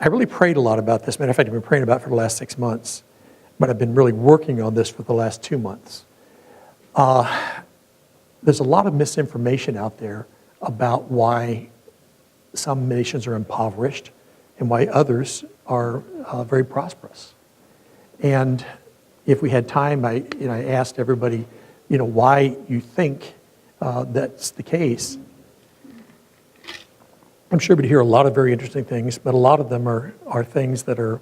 I really prayed a lot about this. Matter of fact, I've been praying about it for the last 6 months, but I've been really working on this for the last 2 months. There's a lot of misinformation out there about why some nations are impoverished and why others are very prosperous. And if we had time, I asked everybody, why you think that's the case. I'm sure we'd hear a lot of very interesting things, but a lot of them are things that are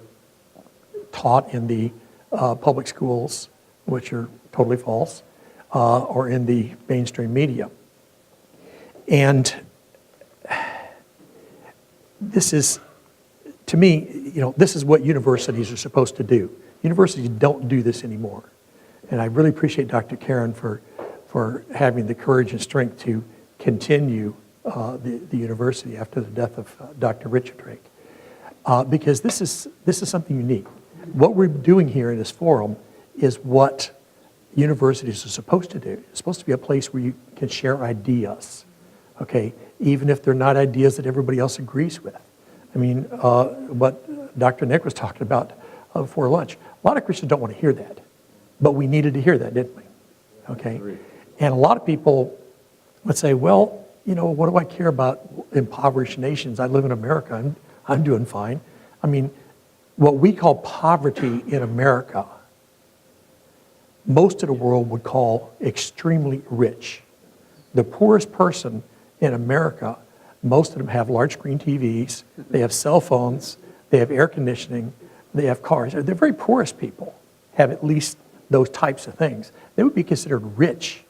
taught in the public schools, which are totally false, or in the mainstream media. And this is, to me, this is what universities are supposed to do. Universities don't do this anymore. And I really appreciate Dr. Karen for having the courage and strength to continue the university after the death of Dr. Richard Drake. Because this is something unique. What we're doing here in this forum is what universities are supposed to do. It's supposed to be a place where you can share ideas, okay? Even if they're not ideas that everybody else agrees with. I mean, what Dr. Nick was talking about before lunch, a lot of Christians don't want to hear that. But we needed to hear that, didn't we? Okay? And a lot of people would say, well, what do I care about impoverished nations? I live in America. I'm doing fine. I mean, what we call poverty in America, most of the world would call extremely rich. The poorest person in America, most of them have large screen TVs, they have cell phones, they have air conditioning, they have cars. The very poorest people have at least those types of things. They would be considered rich,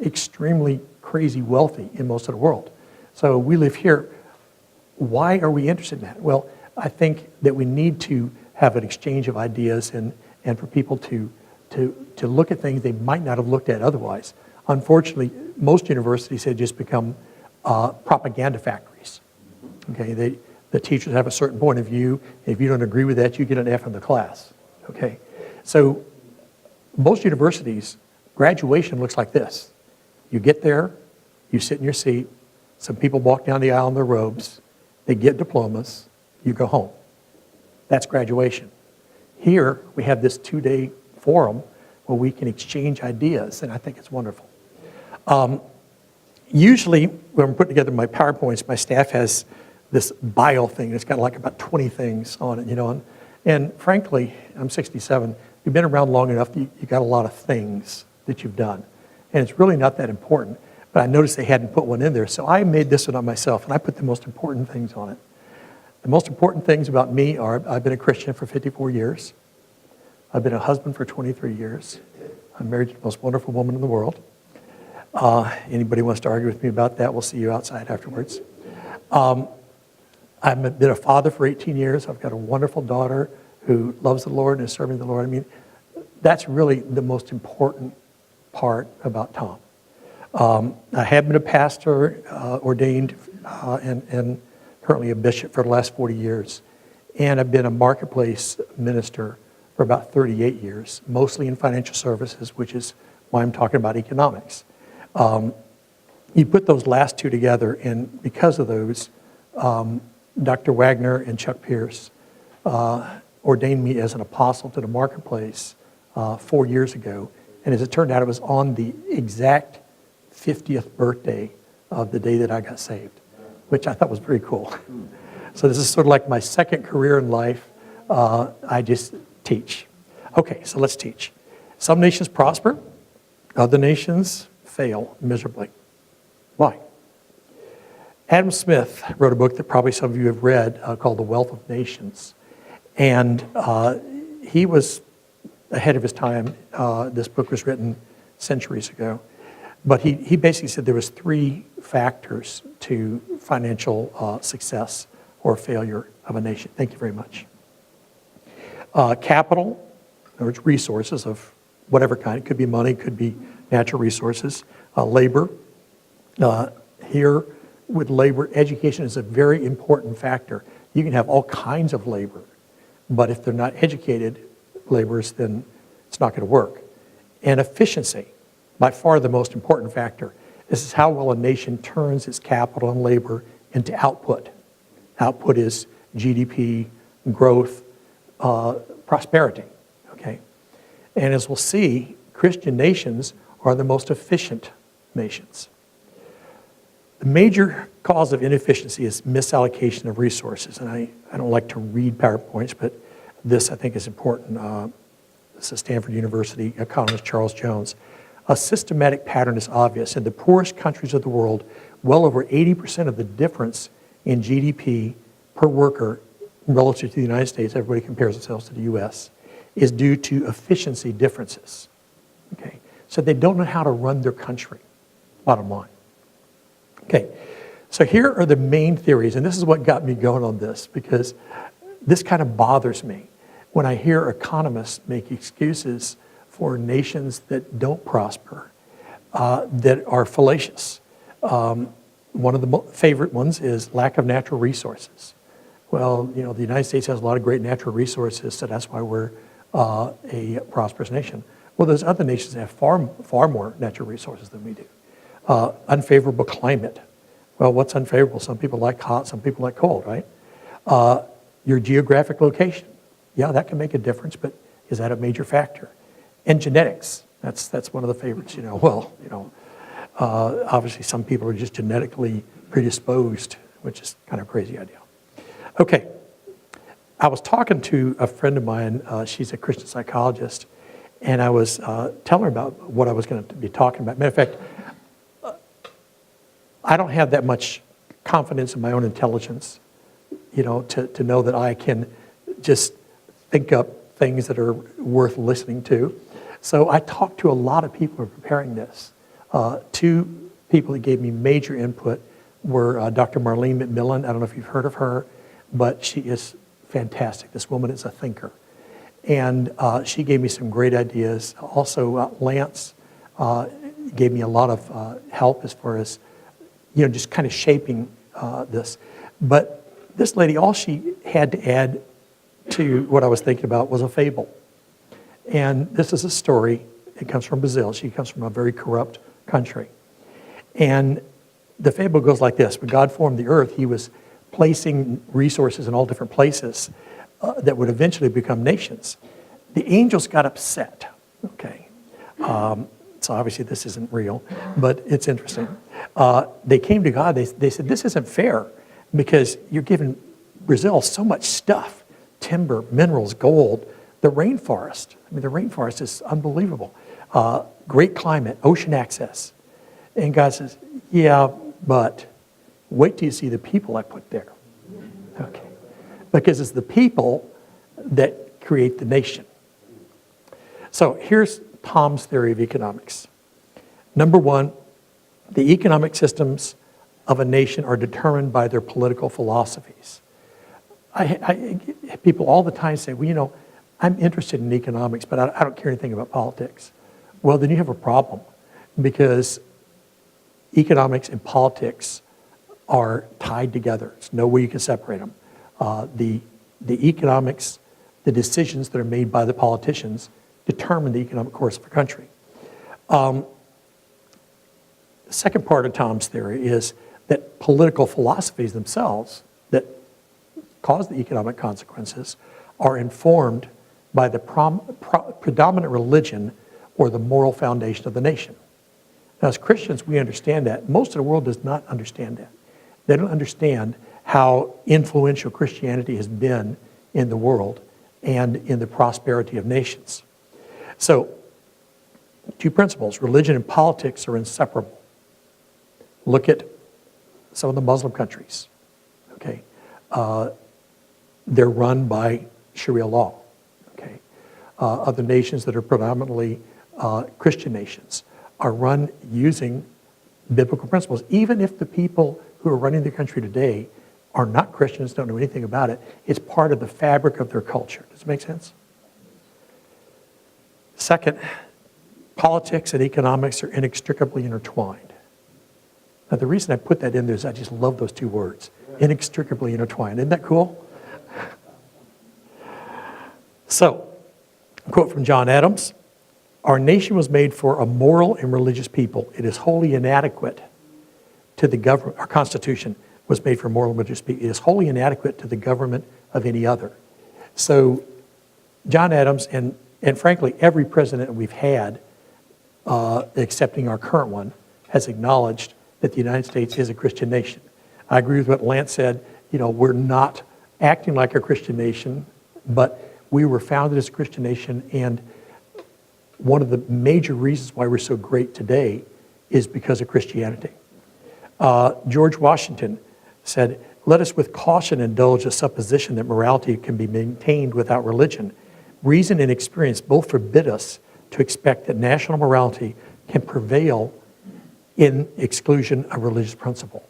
extremely crazy wealthy in most of the world. So we live here. Why are we interested in that? Well, I think that we need to have an exchange of ideas and for people to look at things they might not have looked at otherwise. Unfortunately, most universities have just become propaganda factories. Okay, the teachers have a certain point of view. If you don't agree with that, you get an F in the class. Okay, so most universities, graduation looks like this. You get there, you sit in your seat, some people walk down the aisle in their robes, they get diplomas, you go home. That's graduation. Here, we have this 2-day forum where we can exchange ideas, and I think it's wonderful. Usually, when I'm putting together my PowerPoints, my staff has this bio thing. It's got like about 20 things on it, and frankly, I'm 67. You've been around long enough, you got a lot of things that you've done. And it's really not that important. But I noticed they hadn't put one in there, so I made this one on myself, and I put the most important things on it. The most important things about me are I've been a Christian for 54 years. I've been a husband for 23 years. I'm married to the most wonderful woman in the world. Anybody wants to argue with me about that, we'll see you outside afterwards. I've been a father for 18 years. I've got a wonderful daughter who loves the Lord and is serving the Lord. I mean, that's really the most important part about Tom. I have been a pastor, ordained, and currently a bishop for the last 40 years. And I've been a marketplace minister for about 38 years, mostly in financial services, which is why I'm talking about economics. You put those last two together, and because of those, Dr. Wagner and Chuck Pierce ordained me as an apostle to the marketplace 4 years ago. And as it turned out, it was on the exact 50th birthday of the day that I got saved, which I thought was very cool. So this is sort of like my second career in life. I just teach. Okay, so let's teach. Some nations prosper, other nations fail miserably. Why? Adam Smith wrote a book that probably some of you have read called The Wealth of Nations. And he was ahead of his time. This book was written centuries ago. But he basically said there was 3 factors to financial success or failure of a nation. Thank you very much. Capital, or resources of whatever kind. It could be money, it could be natural resources. Labor. Here with labor, education is a very important factor. You can have all kinds of labor, but if they're not educated laborers, then it's not going to work. And efficiency, by far the most important factor. This is how well a nation turns its capital and labor into output. Output is GDP, growth, prosperity, okay? And as we'll see, Christian nations are the most efficient nations. The major cause of inefficiency is misallocation of resources. And I don't like to read PowerPoints, but this I think is important. This is Stanford University economist Charles Jones. A systematic pattern is obvious. In the poorest countries of the world, well over 80% of the difference in GDP per worker relative to the United States, everybody compares themselves to the US, is due to efficiency differences. Okay, so they don't know how to run their country, bottom line. Okay, so here are the main theories, and this is what got me going on this, because this kind of bothers me when I hear economists make excuses for nations that don't prosper, that are fallacious. One of the favorite ones is lack of natural resources. Well, you know, the United States has a lot of great natural resources, so that's why we're a prosperous nation. Well, there's other nations that have far more natural resources than we do. Unfavorable climate. Well, what's unfavorable? Some people like hot, some people like cold, right? Your geographic location. Yeah, that can make a difference, but is that a major factor? And genetics. That's one of the favorites, you know. Well, you know, obviously some people are just genetically predisposed, which is kind of a crazy idea. Okay, I was talking to a friend of mine, she's a Christian psychologist, and I was telling her about what I was going to be talking about. Matter of fact, I don't have that much confidence in my own intelligence, you know, to know that I can just think up things that are worth listening to. So I talked to a lot of people who are preparing this. Two people that gave me major input were Dr. Marlene McMillan. I don't know if you've heard of her, but she is fantastic. This woman is a thinker. And she gave me some great ideas. Also, Lance gave me a lot of help as far as, you know, just kind of shaping this. But this lady, all she had to add to what I was thinking about was a fable. And this is a story. It comes from Brazil. She comes from a very corrupt country. And the fable goes like this. When God formed the earth, he was placing resources in all different places that would eventually become nations. The angels got upset, okay? So obviously this isn't real, but it's interesting. They came to God, they said, this isn't fair because you're giving Brazil so much stuff, timber, minerals, gold, the rainforest. I mean, the rainforest is unbelievable. Great climate, ocean access. And God says, yeah, but wait till you see the people I put there. Okay. Because it's the people that create the nation. So here's Tom's theory of economics. Number one, the economic systems of a nation are determined by their political philosophies. People all the time say, well, you know, I'm interested in economics, but I don't care anything about politics. Well, then you have a problem because economics and politics are tied together. There's no way you can separate them. The economics, the decisions that are made by the politicians determine the economic course of a country. The second part of Tom's theory is that political philosophies themselves that cause the economic consequences are informed by the predominant religion or the moral foundation of the nation. Now, as Christians, we understand that. Most of the world does not understand that. They don't understand how influential Christianity has been in the world and in the prosperity of nations. So, two principles, religion and politics are inseparable. Look at some of the Muslim countries, okay? They're run by Sharia law, okay? Other nations that are predominantly Christian nations are run using biblical principles. Even if the people who are running the country today are not Christians, don't know anything about it, it's part of the fabric of their culture. Does it make sense? Second, politics and economics are inextricably intertwined. Now, the reason I put that in there is I just love those two words, inextricably intertwined. Isn't that cool? So, a quote from John Adams, our nation was made for a moral and religious people. It is wholly inadequate to the government. Our Constitution was made for moral and religious people. It is wholly inadequate to the government of any other. So John Adams and frankly every president we've had, excepting our current one, has acknowledged that the United States is a Christian nation. I agree with what Lance said. We're not acting like a Christian nation, but we were founded as a Christian nation, and one of the major reasons why we're so great today is because of Christianity. George Washington said, "Let us with caution indulge a supposition that morality can be maintained without religion. Reason and experience both forbid us to expect that national morality can prevail in exclusion of religious principle."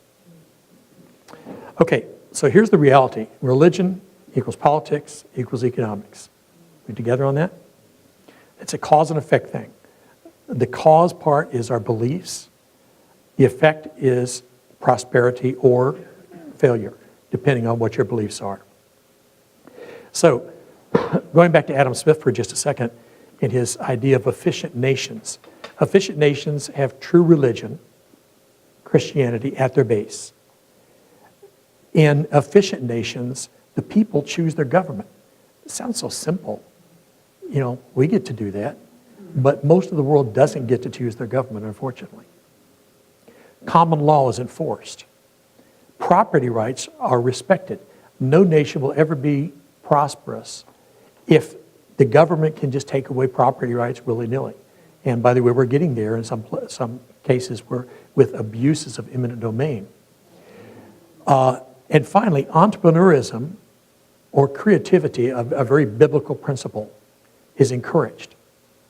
Okay, so here's the reality. Religion equals politics equals economics. We together on that? It's a cause and effect thing. The cause part is our beliefs. The effect is prosperity or failure, depending on what your beliefs are. So, going back to Adam Smith for just a second, in his idea of efficient nations. Efficient nations have true religion, Christianity, at their base. In efficient nations, the people choose their government. It sounds so simple. We get to do that. But most of the world doesn't get to choose their government, unfortunately. Common law is enforced. Property rights are respected. No nation will ever be prosperous if the government can just take away property rights willy-nilly. And by the way, we're getting there in some cases with abuses of eminent domain. And finally, entrepreneurism or creativity, a very biblical principle, is encouraged.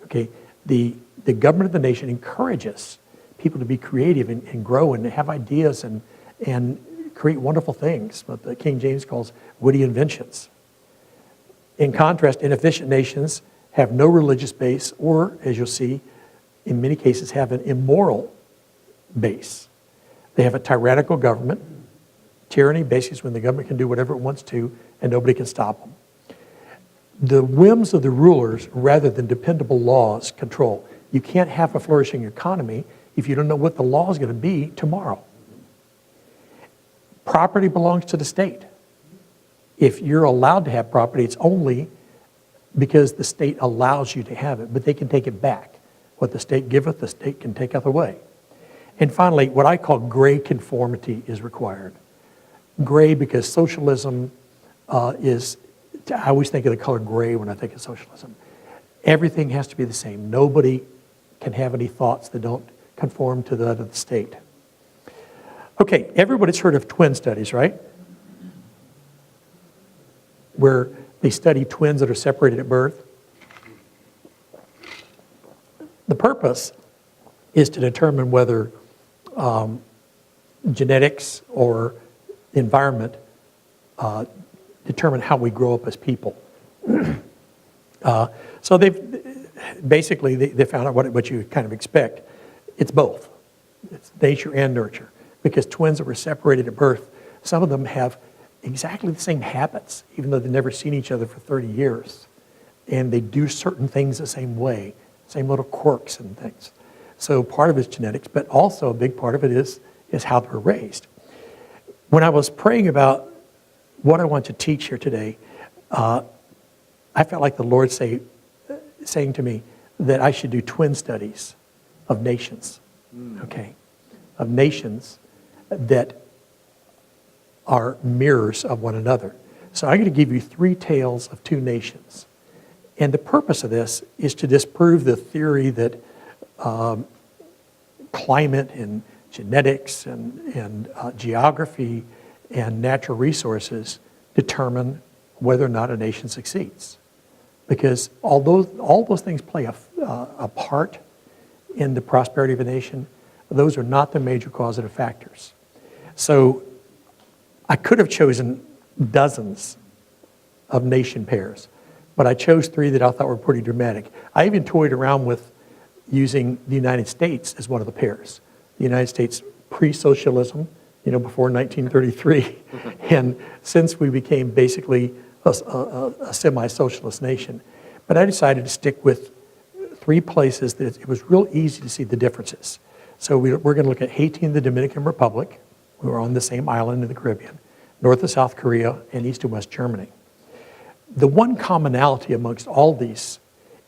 Okay, the government of the nation encourages people to be creative and grow and have ideas and create wonderful things, what the King James calls witty inventions. In contrast, inefficient nations have no religious base or, as you'll see, in many cases have an immoral base. They have a tyrannical government. Tyranny basically is when the government can do whatever it wants to and nobody can stop them. The whims of the rulers rather than dependable laws control. You can't have a flourishing economy if you don't know what the law is going to be tomorrow. Property belongs to the state. If you're allowed to have property, it's only because the state allows you to have it, but they can take it back. What the state giveth, the state can take away. And finally, what I call gray conformity is required. Gray because socialism I always think of the color gray when I think of socialism. Everything has to be the same. Nobody can have any thoughts that don't conform to that of the state. Okay, everybody's heard of twin studies, right? Where they study twins that are separated at birth. The purpose is to determine whether genetics or environment determine how we grow up as people. So they found out what you kind of expect. It's both. It's nature and nurture. Because twins that were separated at birth, some of them have exactly the same habits, even though they've never seen each other for 30 years. And they do certain things the same way, same little quirks and things. So part of it's genetics, but also a big part of it is how they're raised. When I was praying about what I want to teach here today, I felt like the Lord saying to me that I should do twin studies of nations, okay? Of nations that are mirrors of one another. So I'm going to give you 3 tales of 2 nations. And the purpose of this is to disprove the theory that climate and genetics and geography and natural resources determine whether or not a nation succeeds. Because although all those things play a part in the prosperity of a nation, those are not the major causative factors. So I could have chosen dozens of nation pairs, but I chose 3 that I thought were pretty dramatic. I even toyed around with using the United States as one of the pairs. The United States pre-socialism, before 1933, and since we became basically a semi-socialist nation. But I decided to stick with 3 places that it was real easy to see the differences. So we're going to look at Haiti and the Dominican Republic. We were on the same island in the Caribbean, North and South Korea, and East and West Germany. The one commonality amongst all these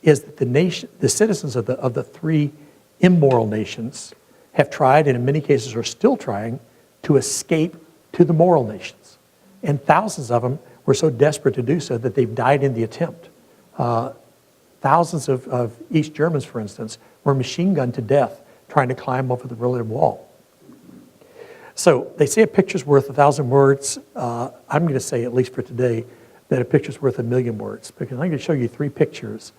is that the citizens of the three immoral nations have tried, and in many cases are still trying, to escape to the moral nations. And thousands of them were so desperate to do so that they've died in the attempt. Thousands of East Germans, for instance, were machine gunned to death trying to climb over the Berlin Wall. So they say a picture's worth 1,000 words. I'm going to say, at least for today, that a picture's worth 1,000,000 words, because I'm going to show you 3 pictures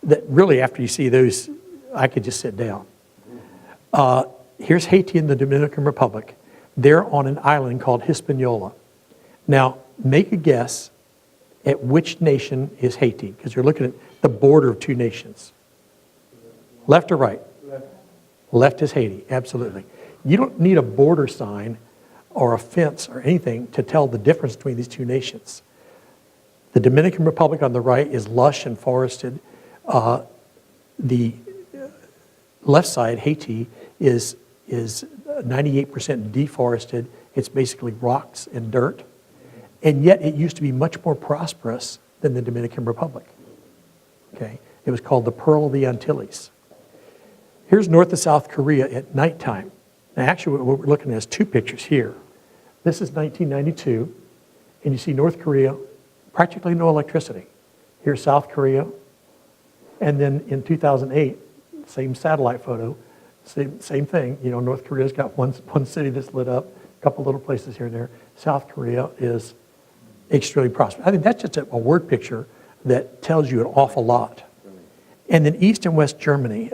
that really, after you see those, I could just sit down. Here's Haiti and the Dominican Republic. They're on an island called Hispaniola. Now, make a guess at which nation is Haiti, because you're looking at the border of 2 nations. Left or right? Left. Left is Haiti, absolutely. You don't need a border sign or a fence or anything to tell the difference between these 2 nations. The Dominican Republic on the right is lush and forested. The left side, Haiti, is 98% deforested. It's basically rocks and dirt. And yet it used to be much more prosperous than the Dominican Republic. Okay? It was called the Pearl of the Antilles. Here's North and South Korea at nighttime. Now actually what we're looking at is 2 pictures here. This is 1992, and you see North Korea, practically no electricity. Here's South Korea, and then in 2008, same satellite photo, same thing. You know, North Korea's got one city that's lit up, a couple little places here and there. South Korea is extremely prosperous. I think that's just a word picture that tells you an awful lot. And then East and West Germany,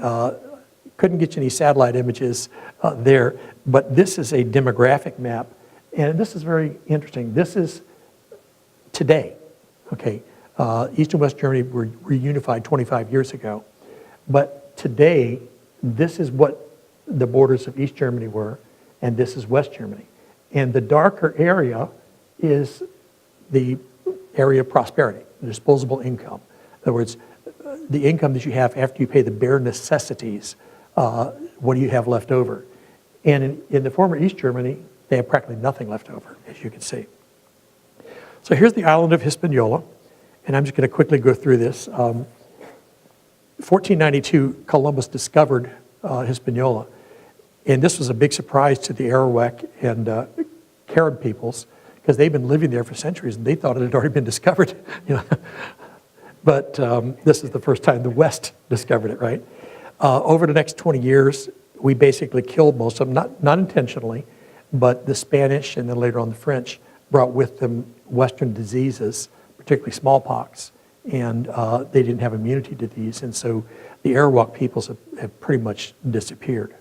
couldn't get you any satellite images there, but this is a demographic map, and this is very interesting. This is today, okay? East and West Germany were reunified 25 years ago, but today, this is what the borders of East Germany were, and this is West Germany. And the darker area is the area of prosperity, the disposable income. In other words, the income that you have after you pay the bare necessities, what do you have left over? And in the former East Germany, they have practically nothing left over, as you can see. So here's the island of Hispaniola, and I'm just going to quickly go through this. 1492, Columbus discovered Hispaniola, and this was a big surprise to the Arawak and Carib peoples, because they've been living there for centuries, and they thought it had already been discovered. You know? But this is the first time the West discovered it, right? Over the next 20 years, we basically killed most of them, not intentionally, but the Spanish and then later on the French brought with them Western diseases, particularly smallpox, and they didn't have immunity to these, and so the Arawak peoples have pretty much disappeared.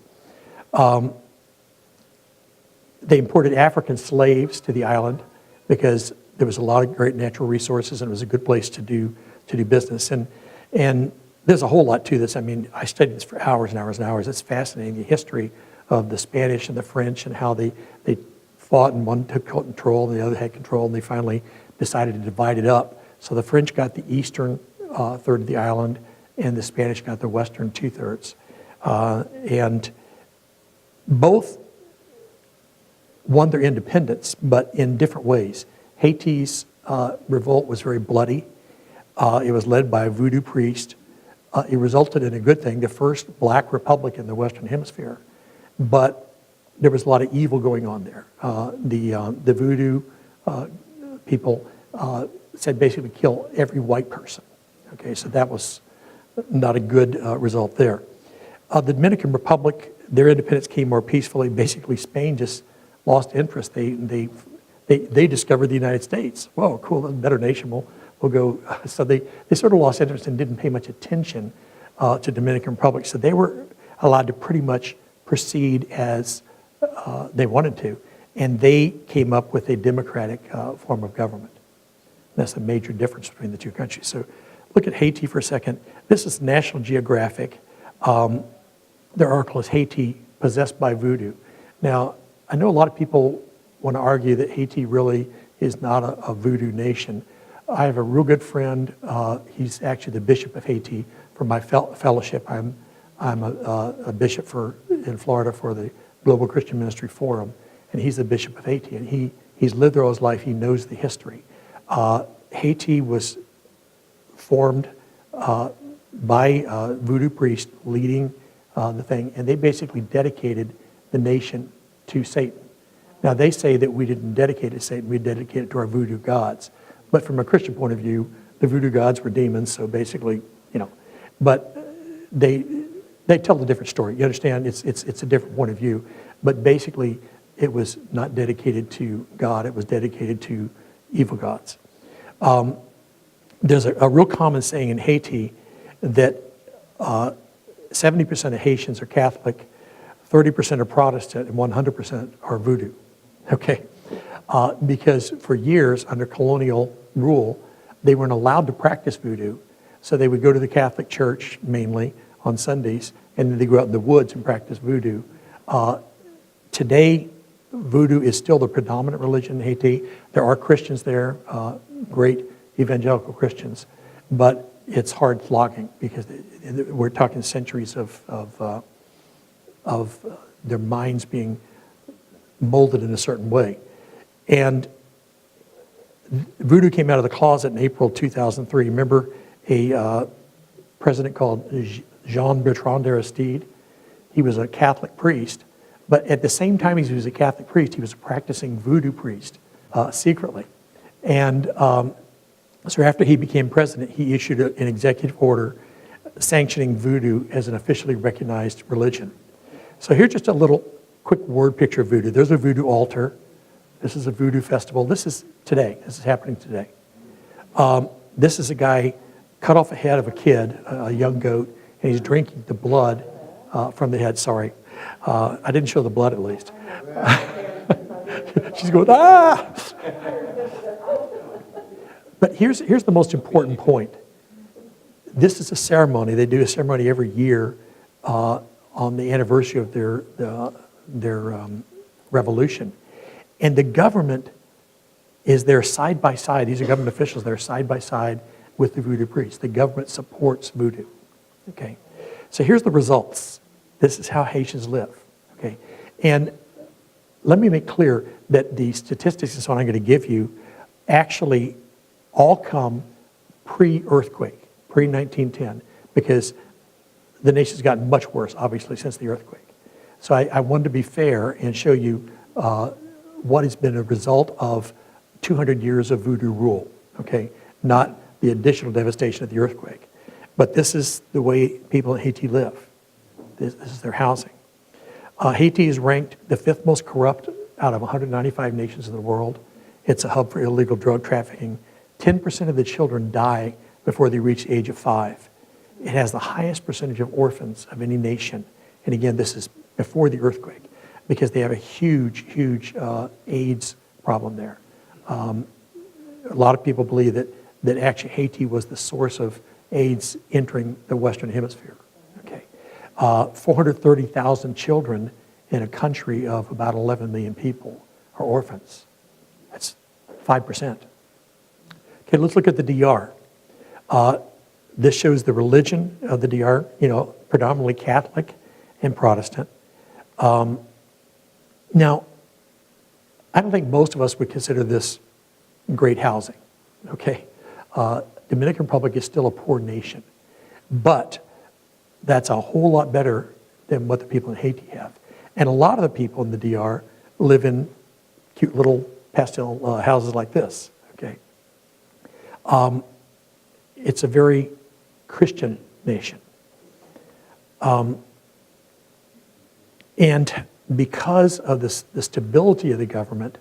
They imported African slaves to the island because there was a lot of great natural resources and it was a good place to do business. And there's a whole lot to this. I mean, I studied this for hours and hours and hours. It's fascinating, the history of the Spanish and the French and how they fought, and one took control and the other had control, and they finally decided to divide it up. So the French got the eastern third of the island and the Spanish got the western 2/3. And both won their independence, but in different ways. Haiti's revolt was very bloody. It was led by a voodoo priest. It resulted in a good thing, the first black republic in the Western Hemisphere. But there was a lot of evil going on there. The voodoo people said basically kill every white person. Okay, so that was not a good result there. The Dominican Republic, their independence came more peacefully. Basically, Spain just lost interest. They discovered the United States. Whoa, cool, that's a better nation. We'll go. So they sort of lost interest and didn't pay much attention to Dominican Republic. So they were allowed to pretty much proceed as they wanted to. And they came up with a democratic form of government. That's a major difference between the 2 countries. So look at Haiti for a second. This is National Geographic. Their article is Haiti Possessed by Voodoo. Now, I know a lot of people want to argue that Haiti really is not a voodoo nation. I have a real good friend. He's actually the Bishop of Haiti for my fellowship. I'm a bishop in Florida for the Global Christian Ministry Forum, and he's the Bishop of Haiti. And he's lived there all his life. He knows the history. Haiti was formed by voodoo priests leading the thing, and they basically dedicated the nation to Satan. Now, they say that we didn't dedicate it to Satan, we dedicated it to our voodoo gods. But from a Christian point of view, the voodoo gods were demons, so basically, but they tell a different story. You understand? It's a different point of view. But basically, it was not dedicated to God, it was dedicated to evil gods. There's a real common saying in Haiti that 70% of Haitians are Catholic, 30% are Protestant, and 100% are voodoo. Okay? Because for years, under colonial rule, they weren't allowed to practice voodoo. So they would go to the Catholic Church, mainly, on Sundays, and then they go out in the woods and practice voodoo. Today, voodoo is still the predominant religion in Haiti. There are Christians there, great evangelical Christians, but it's hard flogging because we're talking centuries of their minds being molded in a certain way. And voodoo came out of the closet in April 2003. Remember a president called Jean-Bertrand Aristide? He was a Catholic priest, but at the same time he was a Catholic priest, he was a practicing voodoo priest secretly. And so after he became president, he issued an executive order sanctioning voodoo as an officially recognized religion. So here's just a little quick word picture of voodoo. There's a voodoo altar. This is a voodoo festival. This is today. This is happening today. This is a guy cut off a head of a kid, a young goat, and he's drinking the blood from the head. Sorry. I didn't show the blood at least. She's going, ah! But here's the most important point. This is a ceremony. They do a ceremony every year on the anniversary of their revolution. And the government is there side by side. These are government officials. They're side by side with the voodoo priests. The government supports voodoo. Okay, so here's the results. This is how Haitians live. Okay, and let me make clear that the statistics and so on I'm going to give you actually all come pre-earthquake, pre-1910, because the nation's gotten much worse, obviously, since the earthquake. So I wanted to be fair and show you what has been a result of 200 years of voodoo rule, okay? Not the additional devastation of the earthquake. But this is the way people in Haiti live. This is their housing. Haiti is ranked the 5th most corrupt out of 195 nations in the world. It's a hub for illegal drug trafficking. 10% of the children die before they reach the age of 5. It has the highest percentage of orphans of any nation. And again, this is before the earthquake, because they have a huge, huge AIDS problem there. A lot of people believe that actually Haiti was the source of AIDS entering the Western Hemisphere. Okay, 430,000 children in a country of about 11 million people are orphans. That's 5%. Okay, let's look at the DR. This shows the religion of the DR, predominantly Catholic and Protestant. Now, I don't think most of us would consider this great housing, okay? Dominican Republic is still a poor nation, but that's a whole lot better than what the people in Haiti have. And a lot of the people in the DR live in cute little pastel houses like this, okay? It's a very Christian nation. And because of the stability of the government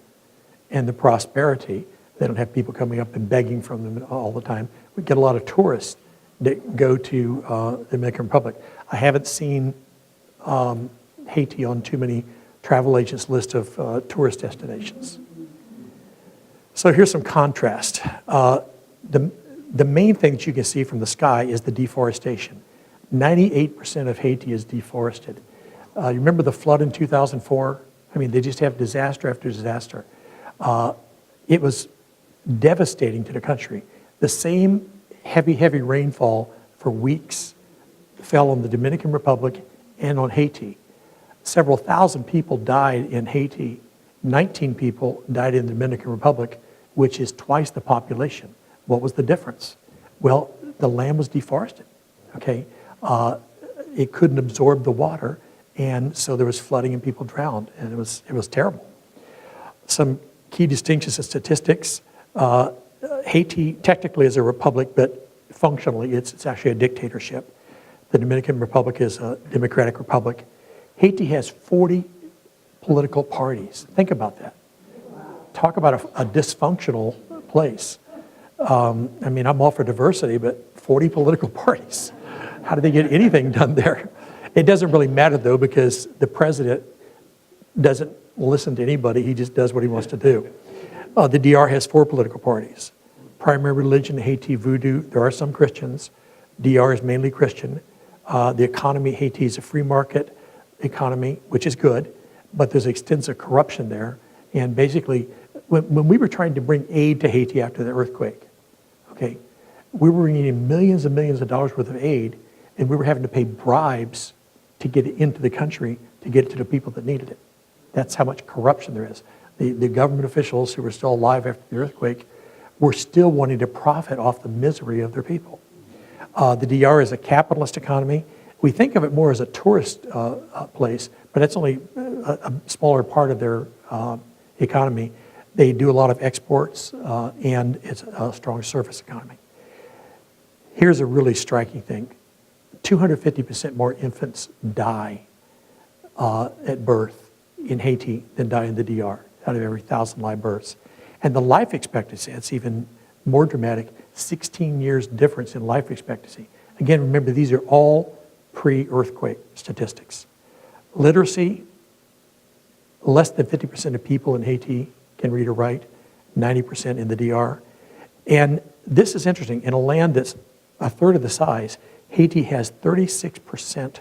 and the prosperity, they don't have people coming up and begging from them all the time. We get a lot of tourists that go to the Dominican Republic. I haven't seen Haiti on too many travel agents' list of tourist destinations. So here's some contrast. The main thing that you can see from the sky is the deforestation. 98% of Haiti is deforested. You remember the flood in 2004? I mean, they just have disaster after disaster. It was devastating to the country. The same heavy, heavy rainfall for weeks fell on the Dominican Republic and on Haiti. Several thousand people died in Haiti. 19 people died in the Dominican Republic, which is twice the population. What was the difference? Well, the land was deforested, okay? It couldn't absorb the water, and so there was flooding and people drowned, and it was terrible. Some key distinctions and statistics. Haiti technically is a republic, but functionally it's actually a dictatorship. The Dominican Republic is a democratic republic. Haiti has 40 political parties. Think about that. Talk about a dysfunctional place. I mean, I'm all for diversity, but 40 political parties. How do they get anything done there? It doesn't really matter, though, because the president doesn't listen to anybody. He just does what he wants to do. The DR has 4 political parties. Primary religion, Haiti, Voodoo. There are some Christians. DR is mainly Christian. The economy, Haiti is a free market economy, which is good, but there's extensive corruption there. And basically, when we were trying to bring aid to Haiti after the earthquake, okay, we were bringing in millions and millions of dollars worth of aid, and we were having to pay bribes to get it into the country, to get it to the people that needed it. That's how much corruption there is. The government officials who were still alive after the earthquake were still wanting to profit off the misery of their people. The DR is a capitalist economy. We think of it more as a tourist place, but that's only a smaller part of their economy. They do a lot of exports, and it's a strong service economy. Here's a really striking thing. 250% more infants die at birth in Haiti than die in the DR, out of every 1,000 live births. And the life expectancy, it's even more dramatic, 16 years difference in life expectancy. Again, remember, these are all pre-earthquake statistics. Literacy, less than 50% of people in Haiti can read or write, 90% in the DR. And this is interesting. In a land that's a third of the size, Haiti has 36%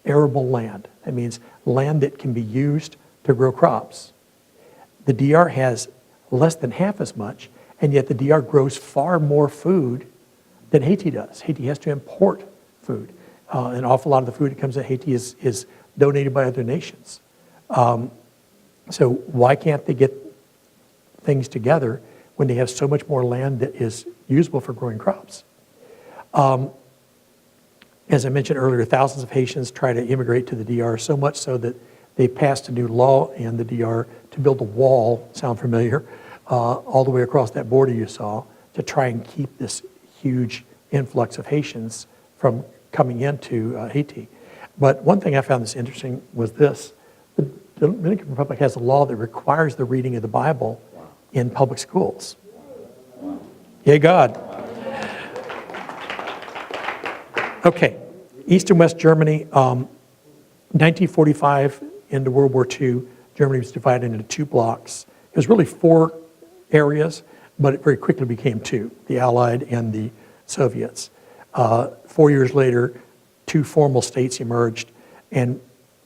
arable land. That means land that can be used to grow crops. The DR has less than half as much, and yet the DR grows far more food than Haiti does. Haiti has to import food. An awful lot of the food that comes to Haiti is donated by other nations. So why can't they get things together when they have so much more land that is usable for growing crops? As I mentioned earlier, thousands of Haitians try to immigrate to the DR, so much so that they passed a new law in the DR to build a wall, sound familiar, all the way across that border you saw, to try and keep this huge influx of Haitians from coming into Haiti. But one thing I found that's interesting was this. The Dominican Republic has a law that requires the reading of the Bible in public schools. Yay, God. Okay, East and West Germany, 1945 into World War II, Germany was divided into 2 blocks. It was really 4 areas, but it very quickly became 2, the Allied and the Soviets. 4 years later, 2 formal states emerged, and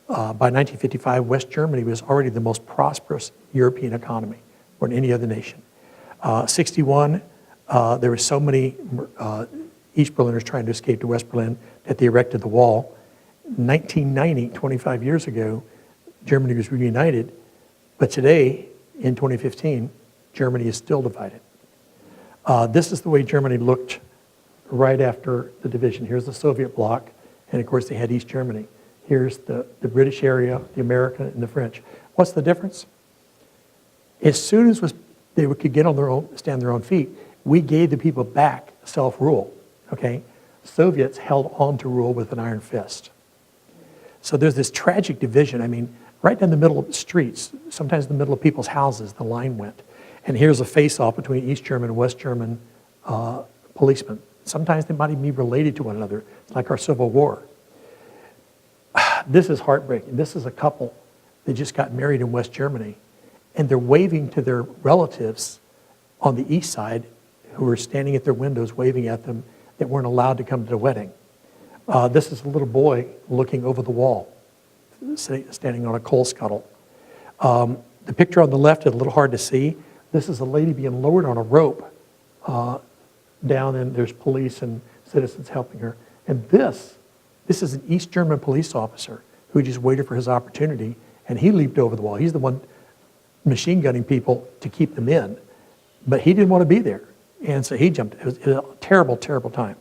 by 1955, West Germany was already the most prosperous European economy more than any other nation. 61, there were so many East Berliners trying to escape to West Berlin that they erected the wall. 1990, 25 years ago, Germany was reunited, but today, in 2015, Germany is still divided. This is the way Germany looked right after the division. Here's the Soviet bloc, and of course they had East Germany. Here's the British area, the American, and the French. What's the difference? As soon as they could get on their own, stand on their own feet, we gave the people back self-rule, okay? Soviets held on to rule with an iron fist. So there's this tragic division. I mean, right down the middle of the streets, sometimes in the middle of people's houses, the line went. And here's a face-off between East German and West German policemen. Sometimes they might even be related to one another. It's like our Civil War. This is heartbreaking. This is a couple that just got married in West Germany, and they're waving to their relatives on the east side who are standing at their windows waving at them that weren't allowed to come to the wedding. This is a little boy looking over the wall, standing on a coal scuttle. The picture on the left is a little hard to see. This is a lady being lowered on a rope down, and there's police and citizens helping her. And this is an East German police officer who just waited for his opportunity, and he leaped over the wall. He's the one machine gunning people to keep them in, but he didn't want to be there. And so he jumped. It was a terrible, terrible time.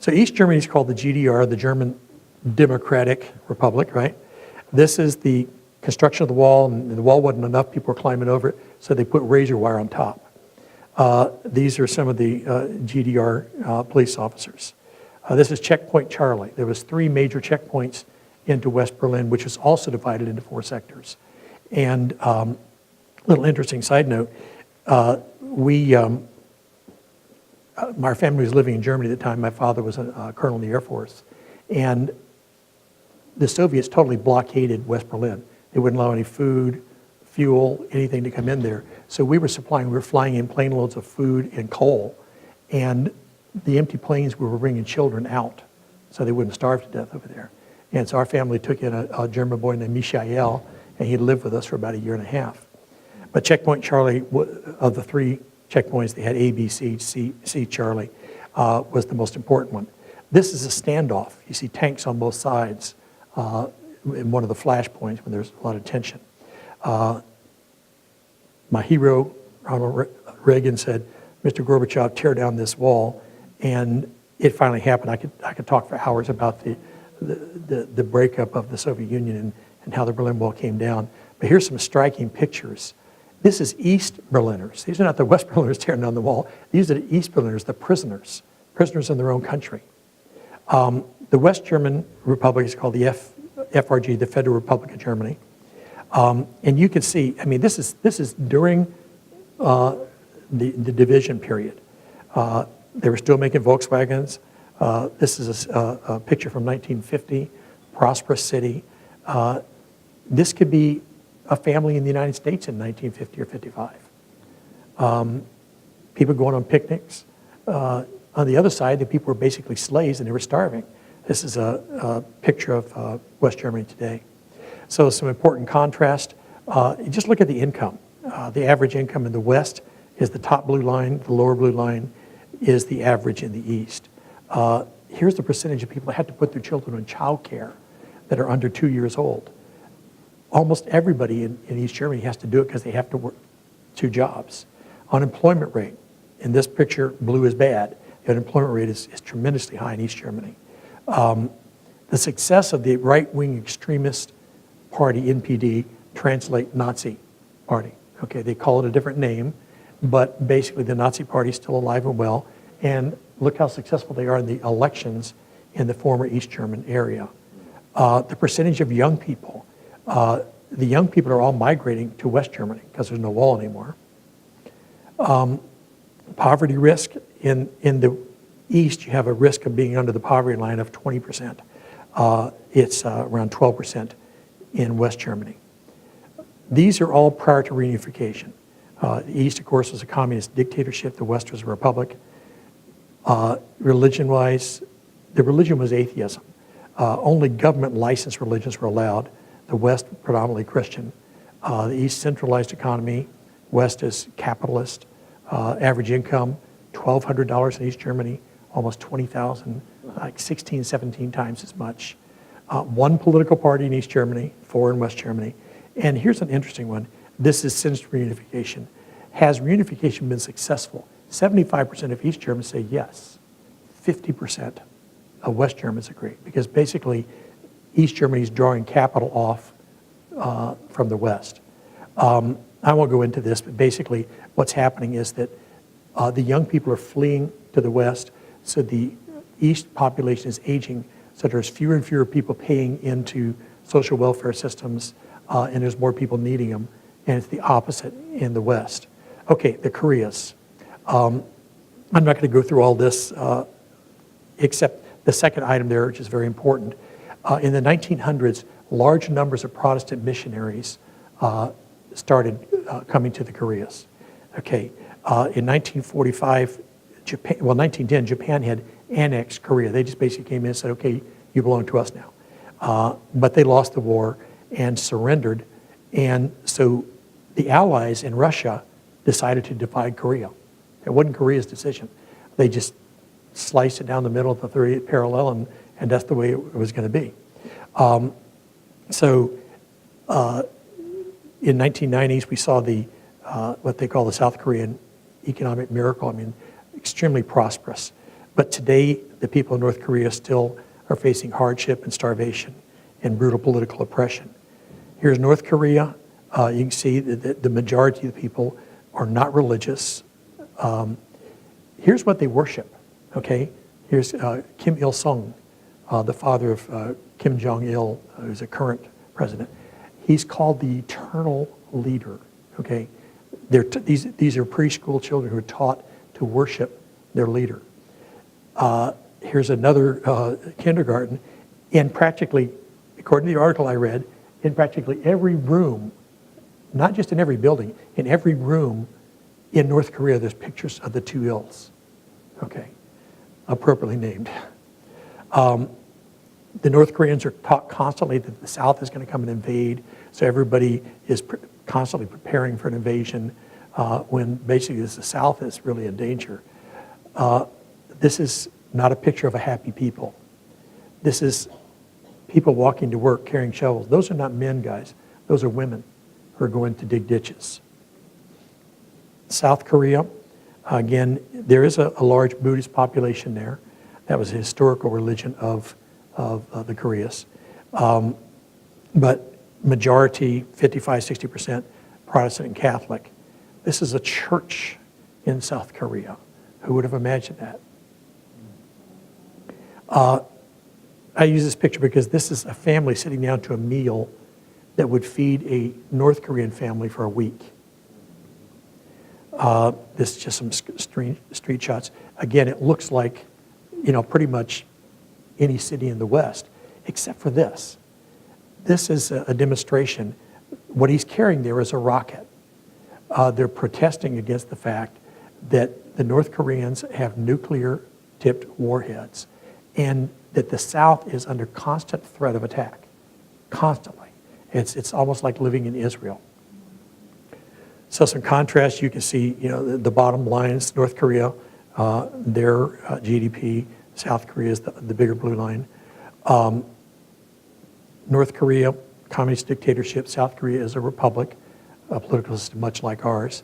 So East Germany is called the GDR, the German Democratic Republic, right? This is the construction of the wall, and the wall wasn't enough. People were climbing over it, so they put razor wire on top. These are some of the GDR police officers. This is Checkpoint Charlie. There was 3 major checkpoints into West Berlin, which was also divided into 4 sectors. And little interesting side note, our family was living in Germany at the time. My father was a colonel in the Air Force. And the Soviets totally blockaded West Berlin. They wouldn't allow any food, fuel, anything to come in there. So we were flying in plane loads of food and coal. And the empty planes, we were bringing children out so they wouldn't starve to death over there. And so our family took in a German boy named Michael, and he lived with us for about 1.5 years. But Checkpoint Charlie, of the 3 checkpoints, they had A, B, C, Charlie, was the most important one. This is a standoff. You see tanks on both sides in one of the flashpoints when there's a lot of tension. My hero, Ronald Reagan, said, "Mr. Gorbachev, tear down this wall." And it finally happened. I could talk for hours about the breakup of the Soviet Union and how the Berlin Wall came down. But here's some striking pictures. This is East Berliners. These are not the West Berliners tearing down the wall. These are the East Berliners, the prisoners in their own country. The West German Republic is called the FRG, the Federal Republic of Germany. And you can see, I mean, this is during the division period. They were still making Volkswagens. This is a picture from 1950, prosperous city. This could be a family in the United States in 1950 or 55. People going on picnics. On the other side, the people were basically slaves and they were starving. This is a picture of West Germany today. So some important contrast. Just look at the income. The average income in the West is the top blue line. The lower blue line is the average in the East. Here's the percentage of people that had to put their children on child care that are under 2 years old. Almost everybody in East Germany has to do it because they have to work 2 jobs. Unemployment rate. In this picture, blue is bad. The unemployment rate is tremendously high in East Germany. The success of the right-wing extremist party, NPD, translate Nazi party. Okay, they call it a different name, but basically the Nazi party is still alive and well. And look how successful they are in the elections in the former East German area. The percentage of young people. The young people are all migrating to West Germany because there's no wall anymore. Poverty risk. In the East, you have a risk of being under the poverty line of 20%. It's around 12% in West Germany. These are all prior to reunification. The East, of course, was a communist dictatorship. The West was a republic. Religion-wise, the religion was atheism. Only government licensed religions were allowed. The West, predominantly Christian. The East, centralized economy. West is capitalist. Average income, $1,200 in East Germany, almost 20,000, like 16, 17 times as much. 1 political party in East Germany, 4 in West Germany. And here's an interesting one. This is since reunification. Has reunification been successful? 75% of East Germans say yes. 50% of West Germans agree. Because basically, East Germany is drawing capital off from the West. I won't go into this, but basically what's happening is that the young people are fleeing to the West, so the East population is aging, so there's fewer and fewer people paying into social welfare systems, and there's more people needing them, and it's the opposite in the West. Okay, the Koreas. I'm not going to go through all this, except the second item there, which is very important. In the 1900s, large numbers of Protestant missionaries started coming to the Koreas. Okay, in 1945, 1910, Japan had annexed Korea. They just basically came in and said, okay, you belong to us now. But they lost the war and surrendered. And so the Allies in Russia decided to divide Korea. It wasn't Korea's decision. They just sliced it down the middle of the 38th parallel, and that's the way it was going to be. In 1990s, we saw the what they call the South Korean economic miracle. I mean, extremely prosperous. But today, the people of North Korea still are facing hardship and starvation and brutal political oppression. Here's North Korea. You can see that the majority of the people are not religious. Here's what they worship, okay? Here's Kim Il-sung, the father of Kim Jong-il, who's a current president. He's called the eternal leader, okay? These are preschool children who are taught to worship their leader. Here's another kindergarten. And practically, according to the article I read, in practically every room, not just in every building, in every room in North Korea, there's pictures of the two ills, okay, appropriately named. The North Koreans are taught constantly that the South is going to come and invade, so everybody is constantly preparing for an invasion when basically the South is really in danger. This is not a picture of a happy people. This is people walking to work carrying shovels. Those are not men, guys. Those are women who are going to dig ditches. South Korea, again, there is a large Buddhist population there. That was a historical religion of the Koreas. But majority, 55, 60%, Protestant and Catholic. This is a church in South Korea. Who would have imagined that? I use this picture because this is a family sitting down to a meal that would feed a North Korean family for a week. This is just some street shots. Again, it looks like, pretty much any city in the West, except for this. This is a demonstration. What he's carrying there is a rocket. They're protesting against the fact that the North Koreans have nuclear-tipped warheads and that the South is under constant threat of attack, constantly. It's almost like living in Israel. So some contrast, you can see, the bottom lines, North Korea, their GDP, South Korea is the bigger blue line. North Korea, communist dictatorship. South Korea is a republic, a political system much like ours.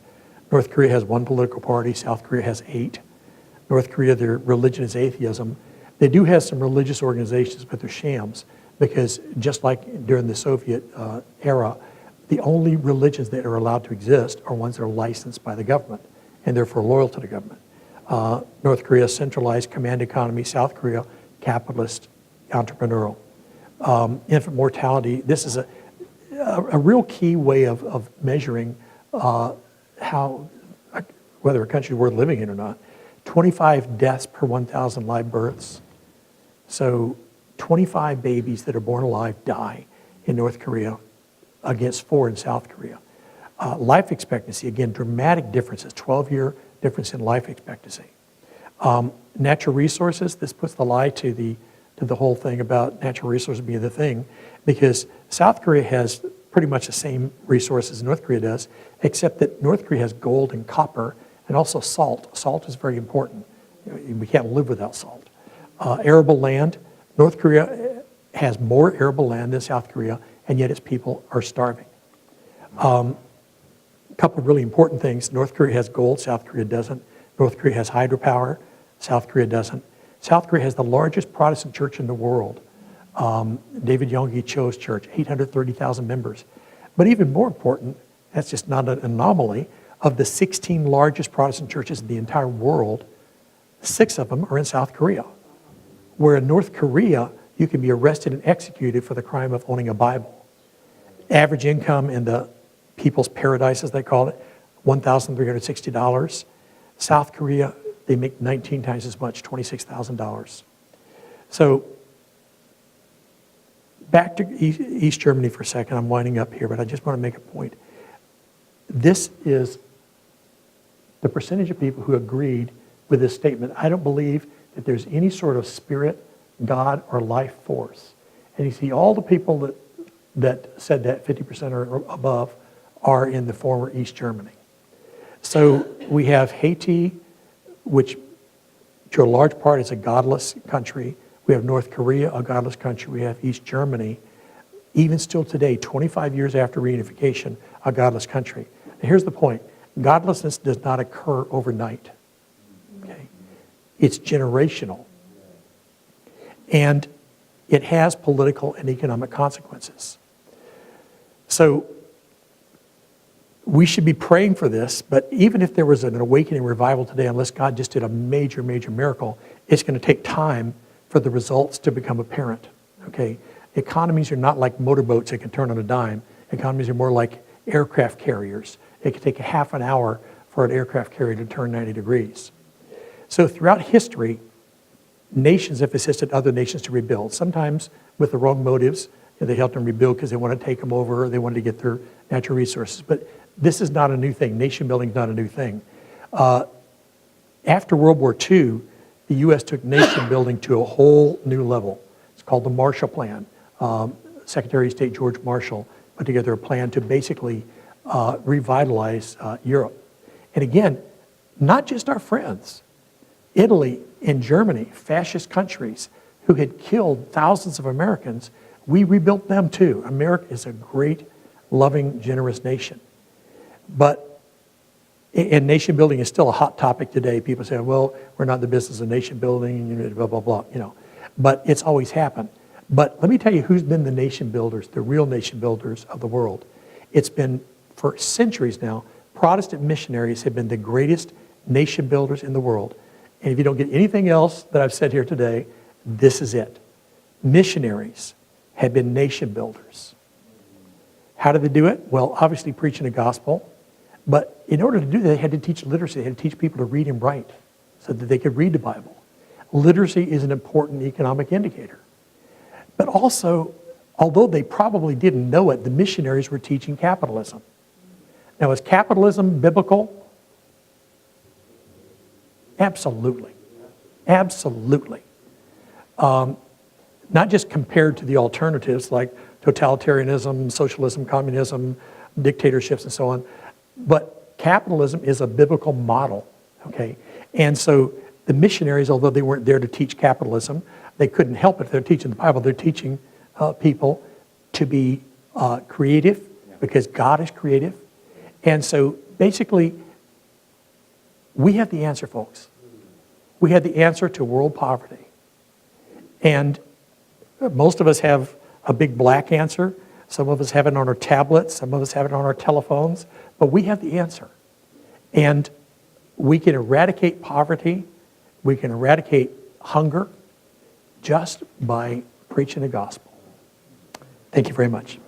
North Korea has one political party. South Korea has 8. North Korea, their religion is atheism. They do have some religious organizations, but they're shams because just like during the Soviet era, the only religions that are allowed to exist are ones that are licensed by the government and therefore loyal to the government. North Korea, centralized command economy. South Korea, capitalist, entrepreneurial. Infant mortality. This is a real key way of measuring how, whether a country is worth living in or not. 25 deaths per 1,000 live births. So 25 babies that are born alive die in North Korea against 4 in South Korea. Life expectancy, again, dramatic differences, 12-year difference in life expectancy. Natural resources, this puts the lie to the whole thing about natural resources being the thing, because South Korea has pretty much the same resources North Korea does, except that North Korea has gold and copper and also salt. Salt is very important. We can't live without salt. Arable land, North Korea has more arable land than South Korea, and yet its people are starving. A couple of really important things. North Korea has gold, South Korea doesn't. North Korea has hydropower, South Korea doesn't. South Korea has the largest Protestant church in the world. David Yonggi Cho's church, 830,000 members. But even more important, that's just not an anomaly, of the 16 largest Protestant churches in the entire world, 6 of them are in South Korea. Where in North Korea, you can be arrested and executed for the crime of owning a Bible. Average income in the People's Paradise, as they call it, $1,360. South Korea, they make 19 times as much, $26,000. So back to East Germany for a second. I'm winding up here, but I just want to make a point. This is the percentage of people who agreed with this statement. I don't believe that there's any sort of spirit, God, or life force. And you see all the people that said that, 50% or above, are in the former East Germany. So we have Haiti, which to a large part is a godless country. We have North Korea, a godless country. We have East Germany, even still today, 25 years after reunification, a godless country. And here's the point. Godlessness does not occur overnight. Okay? It's generational. And it has political and economic consequences. So we should be praying for this, but even if there was an awakening revival today, unless God just did a major, major miracle, it's going to take time for the results to become apparent, okay? Economies are not like motorboats that can turn on a dime. Economies are more like aircraft carriers. It can take a half an hour for an aircraft carrier to turn 90 degrees. So throughout history, nations have assisted other nations to rebuild, sometimes with the wrong motives. They helped them rebuild because they want to take them over, or they wanted to get their natural resources. But this is not a new thing. Nation building is not a new thing. After World War II, the U.S. took nation building to a whole new level. It's called the Marshall Plan. Secretary of State George Marshall put together a plan to basically revitalize Europe. And again, not just our friends. Italy and Germany, fascist countries who had killed thousands of Americans, we rebuilt them too. America is a great, loving, generous nation. And nation building is still a hot topic today. People say, well, we're not in the business of nation building, blah, blah, blah, But it's always happened. But let me tell you who's been the nation builders, the real nation builders of the world. It's been, for centuries now, Protestant missionaries have been the greatest nation builders in the world. And if you don't get anything else that I've said here today, this is it. Missionaries have been nation builders. How did they do it? Well, obviously preaching the gospel. But in order to do that, they had to teach literacy. They had to teach people to read and write so that they could read the Bible. Literacy is an important economic indicator. But also, although they probably didn't know it, the missionaries were teaching capitalism. Now, is capitalism biblical? Absolutely. Absolutely. Not just compared to the alternatives like totalitarianism, socialism, communism, dictatorships, and so on, but capitalism is a biblical model, okay? And so the missionaries, although they weren't there to teach capitalism, they couldn't help it. They're teaching the Bible. They're teaching people to be creative because God is creative. And so basically, we have the answer, folks. We have the answer to world poverty. And most of us have a big black answer. Some of us have it on our tablets. Some of us have it on our telephones. But we have the answer. And we can eradicate poverty. We can eradicate hunger just by preaching the gospel. Thank you very much.